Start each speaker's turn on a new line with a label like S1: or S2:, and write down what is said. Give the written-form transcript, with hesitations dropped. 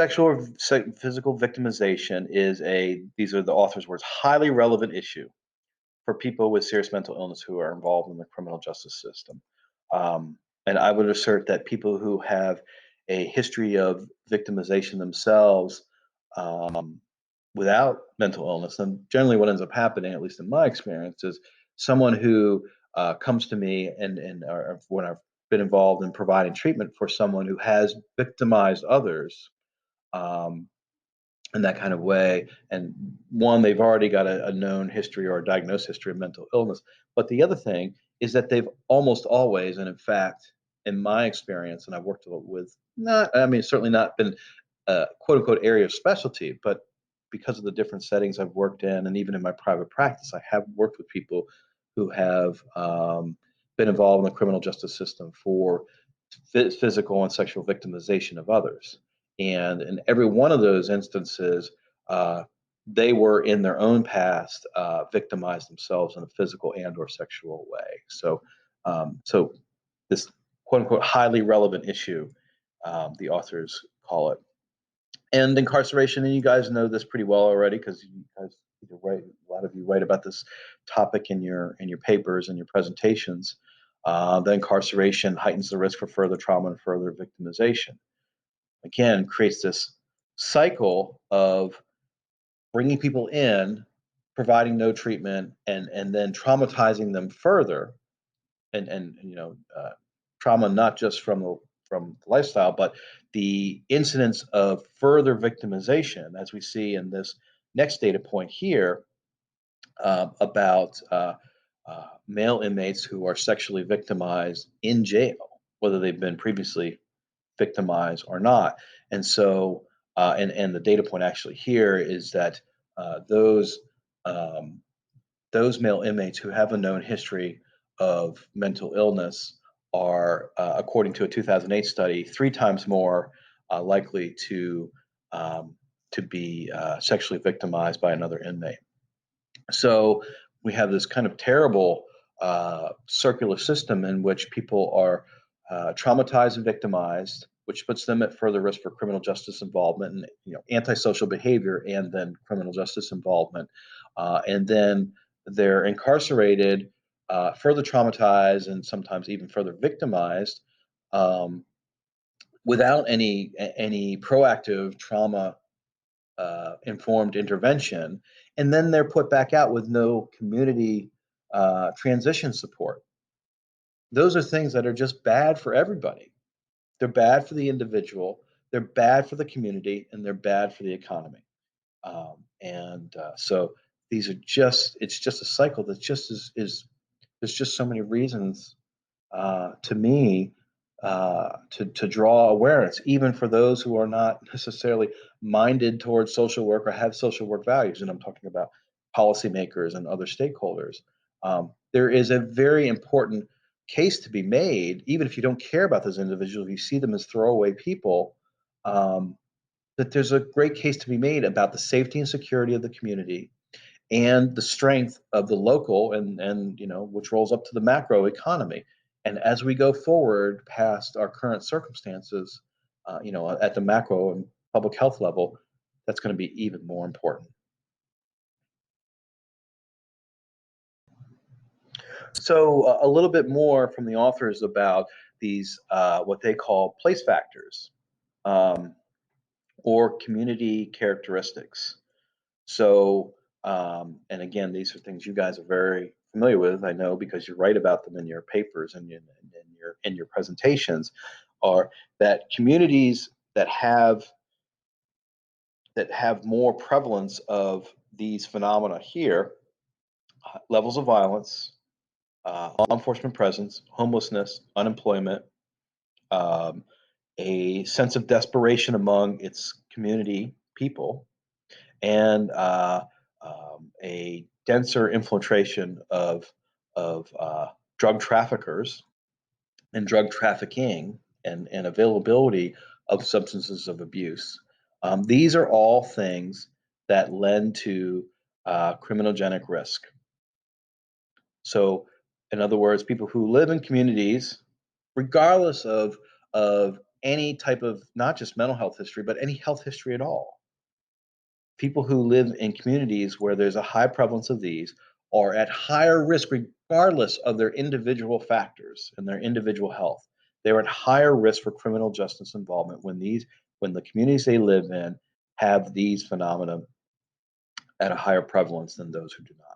S1: Physical victimization is these are the author's words, highly relevant issue for people with serious mental illness who are involved in the criminal justice system. And I would assert that people who have a history of victimization themselves without mental illness, then generally what ends up happening, at least in my experience, is someone who comes to me or when I've been involved in providing treatment for someone who has victimized others, in that kind of way. And one, they've already got a known history or a diagnosed history of mental illness. But the other thing is that they've almost always, and in fact, in my experience, and I've worked with certainly not been a quote unquote area of specialty, but because of the different settings I've worked in, and even in my private practice, I have worked with people who have been involved in the criminal justice system for physical and sexual victimization of others. And in every one of those instances, they were in their own past victimized themselves in a physical and or sexual way. So, so this quote unquote highly relevant issue, the authors call it. And incarceration, and you guys know this pretty well already because you guys write, a lot of you write about this topic in your papers and your presentations. The incarceration heightens the risk for further trauma and further victimization. Again, creates this cycle of bringing people in, providing no treatment, and then traumatizing them further, and trauma not just from the lifestyle, but the incidence of further victimization, as we see in this next data point here, about male inmates who are sexually victimized in jail, whether they've been previously victimized or not. And so, and the data point actually here is that those male inmates who have a known history of mental illness are, according to a 2008 study, 3 times more likely to be sexually victimized by another inmate. So we have this kind of terrible circular system in which people are traumatized and victimized, which puts them at further risk for criminal justice involvement and antisocial behavior, and then criminal justice involvement, and then they're incarcerated, further traumatized, and sometimes even further victimized, without any proactive trauma informed intervention, and then they're put back out with no community transition support. Those are things that are just bad for everybody. They're bad for the individual, they're bad for the community, and they're bad for the economy. So these are it's just a cycle that just is there's just so many reasons to me to draw awareness, even for those who are not necessarily minded towards social work or have social work values. And I'm talking about policymakers and other stakeholders. There is a very important case to be made, even if you don't care about those individuals, if you see them as throwaway people, that there's a great case to be made about the safety and security of the community and the strength of the local and which rolls up to the macro economy. And as we go forward past our current circumstances, at the macro and public health level, that's going to be even more important. So a little bit more from the authors about these, what they call place factors, or community characteristics. So, and again, these are things you guys are very familiar with, I know, because you write about them in your papers and in your presentations, are that communities that have more prevalence of these phenomena here, levels of violence, law enforcement presence, homelessness, unemployment, a sense of desperation among its community people, and a denser infiltration of drug traffickers and drug trafficking and availability of substances of abuse. These are all things that lend to criminogenic risk. So, in other words, people who live in communities, regardless of any type of not just mental health history, but any health history at all. People who live in communities where there's a high prevalence of these are at higher risk regardless of their individual factors and their individual health. They're at higher risk for criminal justice involvement when the communities they live in have these phenomena at a higher prevalence than those who do not.